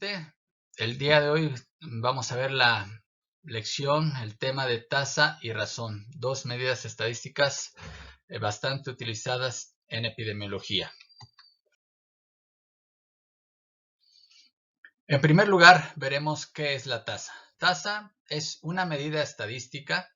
nuevamente. El día de hoy vamos a ver la lección, el tema de tasa y razón, dos medidas estadísticas bastante utilizadas en epidemiología. En primer lugar, veremos qué es la tasa. Tasa es una medida estadística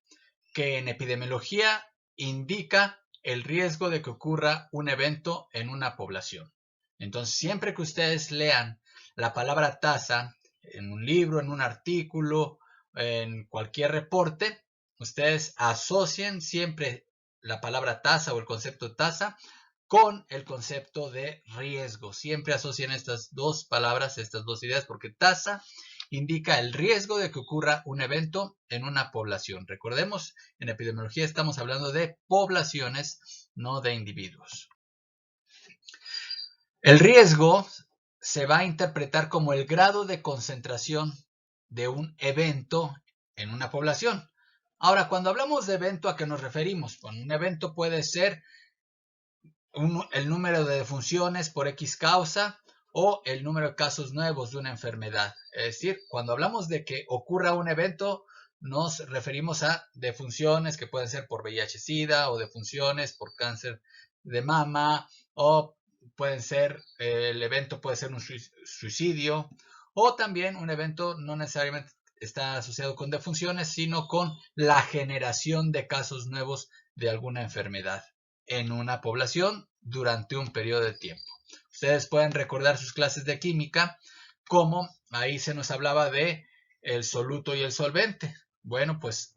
que en epidemiología indica el riesgo de que ocurra un evento en una población. Entonces, siempre que ustedes lean la palabra tasa en un libro, en un artículo, en cualquier reporte, ustedes asocien siempre la palabra tasa o el concepto tasa con el concepto de riesgo. Siempre asocien estas dos palabras, estas dos ideas, porque tasa indica el riesgo de que ocurra un evento en una población. Recordemos, en epidemiología estamos hablando de poblaciones, no de individuos. El riesgo se va a interpretar como el grado de concentración de un evento en una población. Ahora, cuando hablamos de evento, ¿a qué nos referimos? Bueno, un evento puede ser el número de defunciones por X causa o el número de casos nuevos de una enfermedad. Es decir, cuando hablamos de que ocurra un evento, nos referimos a defunciones que pueden ser por VIH-Sida o defunciones por cáncer de mama o pueden ser, el evento puede ser un suicidio o también un evento no necesariamente está asociado con defunciones, sino con la generación de casos nuevos de alguna enfermedad en una población durante un periodo de tiempo. Ustedes pueden recordar sus clases de química, como ahí se nos hablaba de el soluto y el solvente. Bueno, pues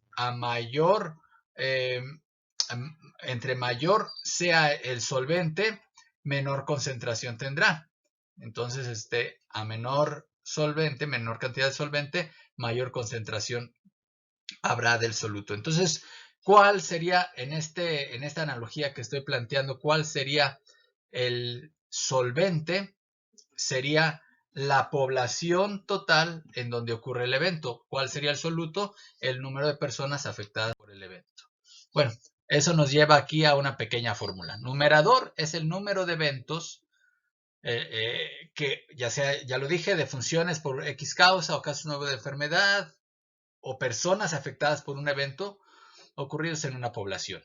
entre mayor sea el solvente, menor concentración tendrá. Entonces, a menor solvente, menor cantidad de solvente, mayor concentración habrá del soluto. Entonces, ¿cuál sería en esta analogía que estoy planteando? ¿Cuál sería el solvente? Sería la población total en donde ocurre el evento. ¿Cuál sería el soluto? El número de personas afectadas por el evento. Bueno, eso nos lleva aquí a una pequeña fórmula. Numerador es el número de eventos que ya lo dije, de funciones por X causa o caso nuevo de enfermedad o personas afectadas por un evento ocurridos en una población.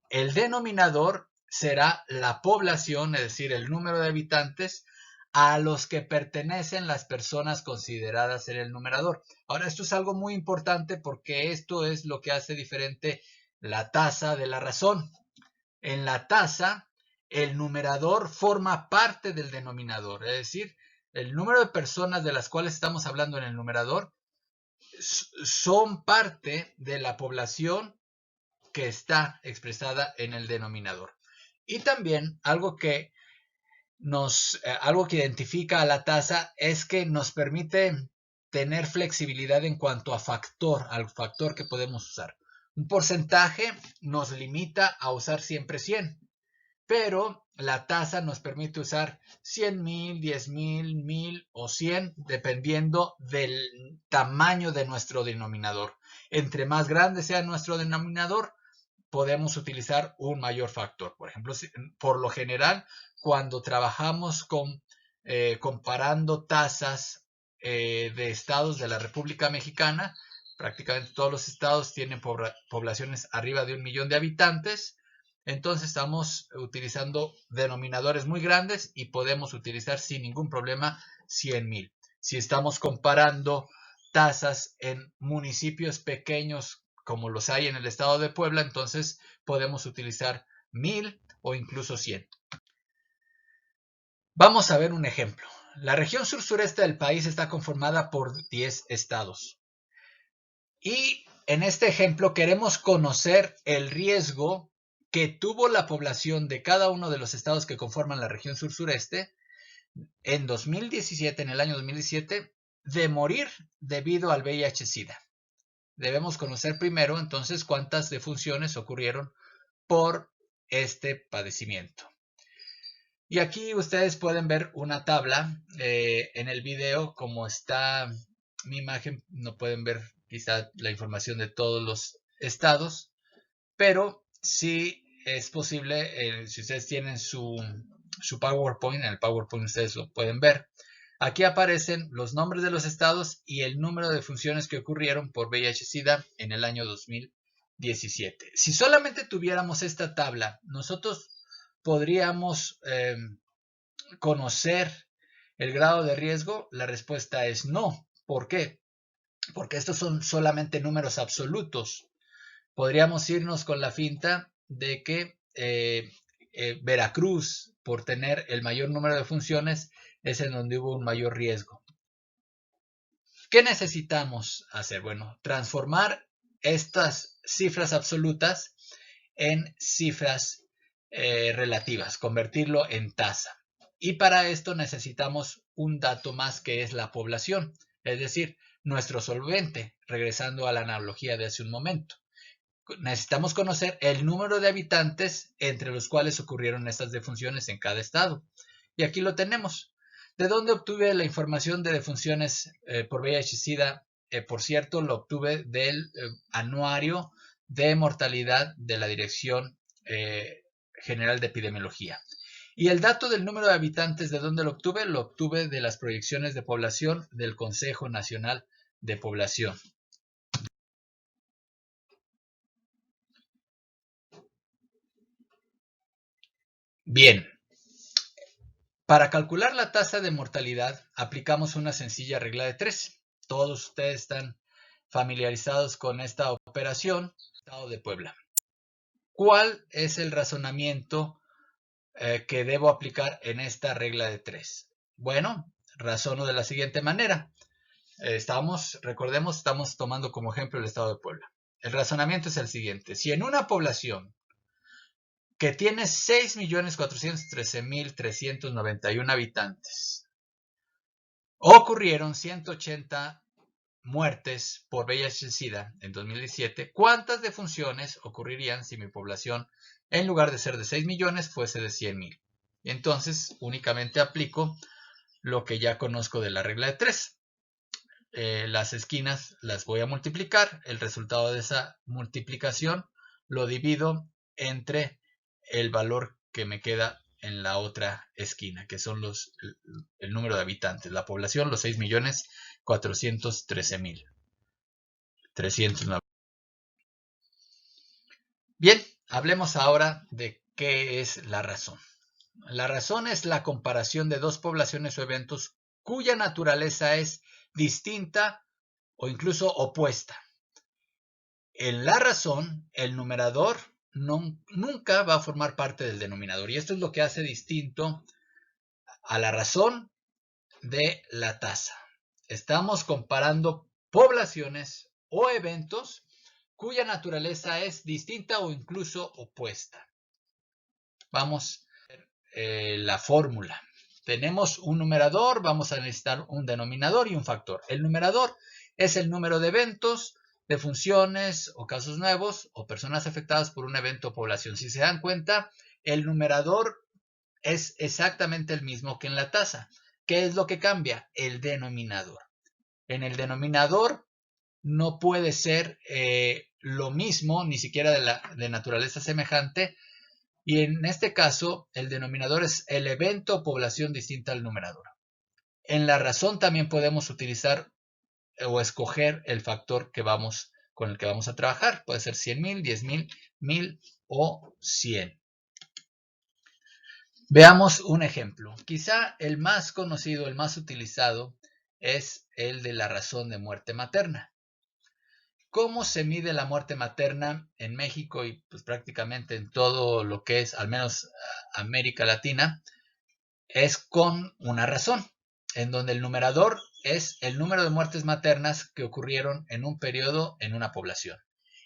El denominador será la población, es decir, el número de habitantes a los que pertenecen las personas consideradas en el numerador. Ahora, esto es algo muy importante porque esto es lo que hace diferente la tasa de la razón. En la tasa, el numerador forma parte del denominador, es decir, el número de personas de las cuales estamos hablando en el numerador son parte de la población que está expresada en el denominador. Y también algo que identifica a la tasa es que nos permite tener flexibilidad en cuanto al factor que podemos usar. Un porcentaje nos limita a usar siempre 100, pero la tasa nos permite usar 100,000, 10,000, 1000 o 100, dependiendo del tamaño de nuestro denominador. Entre más grande sea nuestro denominador, podemos utilizar un mayor factor. Por ejemplo, por lo general, cuando trabajamos comparando tasas de estados de la República Mexicana, prácticamente todos los estados tienen poblaciones arriba de 1 millón de habitantes. Entonces estamos utilizando denominadores muy grandes y podemos utilizar sin ningún problema 100,000. Si estamos comparando tasas en municipios pequeños como los hay en el estado de Puebla, entonces podemos utilizar 1000 o incluso 100. Vamos a ver un ejemplo. La región sur-sureste del país está conformada por 10 estados. Y en este ejemplo queremos conocer el riesgo que tuvo la población de cada uno de los estados que conforman la región sur-sureste en el año 2017, de morir debido al VIH-Sida. Debemos conocer primero, entonces, cuántas defunciones ocurrieron por este padecimiento. Y aquí ustedes pueden ver una tabla en el video, como está mi imagen, no pueden ver quizá la información de todos los estados, pero sí es posible, si ustedes tienen su PowerPoint, en el PowerPoint ustedes lo pueden ver. Aquí aparecen los nombres de los estados y el número de funciones que ocurrieron por VIH-Sida en el año 2017. Si solamente tuviéramos esta tabla, nosotros podríamos conocer el grado de riesgo. La respuesta es no. ¿Por qué? Porque estos son solamente números absolutos. Podríamos irnos con la finta de que Veracruz, por tener el mayor número de funciones, es en donde hubo un mayor riesgo. ¿Qué necesitamos hacer? Bueno, transformar estas cifras absolutas en cifras relativas, convertirlo en tasa. Y para esto necesitamos un dato más que es la población, es decir, nuestro solvente, regresando a la analogía de hace un momento. Necesitamos conocer el número de habitantes entre los cuales ocurrieron estas defunciones en cada estado. Y aquí lo tenemos. ¿De dónde obtuve la información de defunciones por VIH-Sida? Por cierto, lo obtuve del anuario de mortalidad de la Dirección General de Epidemiología. Y el dato del número de habitantes, ¿de dónde lo obtuve? Lo obtuve de las proyecciones de población del Consejo Nacional de Población. Bien, para calcular la tasa de mortalidad aplicamos una sencilla regla de 3. Todos ustedes están familiarizados con esta operación. Estado de Puebla. ¿Cuál es el razonamiento que debo aplicar en esta regla de 3? Bueno, razono de la siguiente manera. Recordemos, estamos tomando como ejemplo el estado de Puebla. El razonamiento es el siguiente. Si en una población que tiene 6.413.391 habitantes, ocurrieron 180 muertes por VIH-Sida en 2017, ¿cuántas defunciones ocurrirían si mi población, en lugar de ser de 6 millones, fuese de 100,000? Y entonces únicamente aplico lo que ya conozco de la regla de 3. Las esquinas las voy a multiplicar. El resultado de esa multiplicación lo divido entre el valor que me queda en la otra esquina, que son el número de habitantes, la población, los 6.413.309. Bien, hablemos ahora de qué es la razón. La razón es la comparación de dos poblaciones o eventos cuya naturaleza es distinta o incluso opuesta. En la razón, el numerador nunca va a formar parte del denominador, y esto es lo que hace distinto a la razón de la tasa. Estamos comparando poblaciones o eventos cuya naturaleza es distinta o incluso opuesta. Vamos a ver la fórmula. Tenemos un numerador, vamos a necesitar un denominador y un factor. El numerador es el número de eventos, de funciones o casos nuevos o personas afectadas por un evento o población. Si se dan cuenta, el numerador es exactamente el mismo que en la tasa. ¿Qué es lo que cambia? El denominador. En el denominador no puede ser lo mismo, ni siquiera de naturaleza semejante, y en este caso el denominador es el evento o población distinta al numerador. En la razón también podemos utilizar o escoger el factor con el que vamos a trabajar. Puede ser 100,000, 10,000, 1,000 o 100. Veamos un ejemplo. Quizá el más conocido, el más utilizado, es el de la razón de muerte materna. ¿Cómo se mide la muerte materna en México y pues prácticamente en todo lo que es, al menos América Latina? Es con una razón, en donde el numerador es el número de muertes maternas que ocurrieron en un periodo en una población.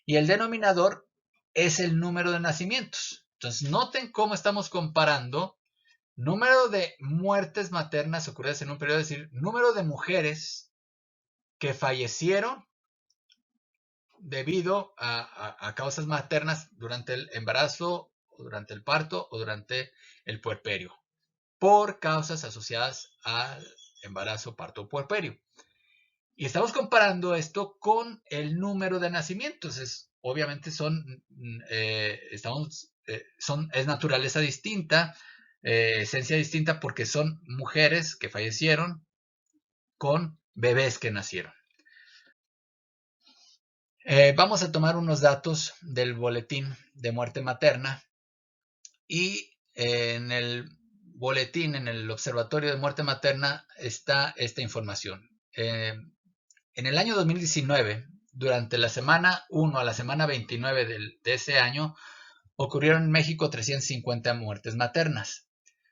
Y el denominador es el número de nacimientos. Entonces, noten cómo estamos comparando número de muertes maternas ocurridas en un periodo, es decir, número de mujeres que fallecieron debido a causas maternas durante el embarazo, o durante el parto o durante el puerperio, por causas asociadas al embarazo, parto o puerperio. Y estamos comparando esto con el número de nacimientos. Obviamente es naturaleza distinta, esencia distinta, porque son mujeres que fallecieron con bebés que nacieron. Vamos a tomar unos datos del boletín de muerte materna y en el boletín, en el Observatorio de Muerte Materna, está esta información. En el año 2019, durante la semana 1 a la semana 29 de ese año, ocurrieron en México 350 muertes maternas.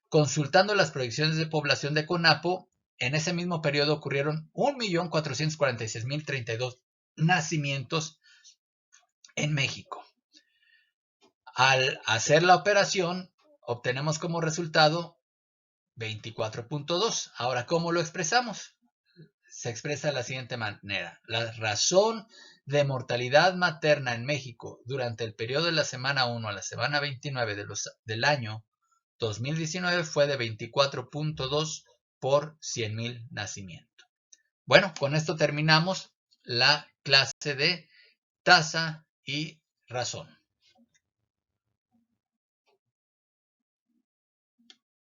Consultando las proyecciones de población de CONAPO, en ese mismo periodo ocurrieron 1.446.032 nacimientos en México. Al hacer la operación, obtenemos como resultado 24.2. Ahora, ¿cómo lo expresamos? Se expresa de la siguiente manera. La razón de mortalidad materna en México durante el periodo de la semana 1 a la semana 29 del año 2019 fue de 24.2 por 100.000 nacimientos. Bueno, con esto terminamos la clase de tasa y razón.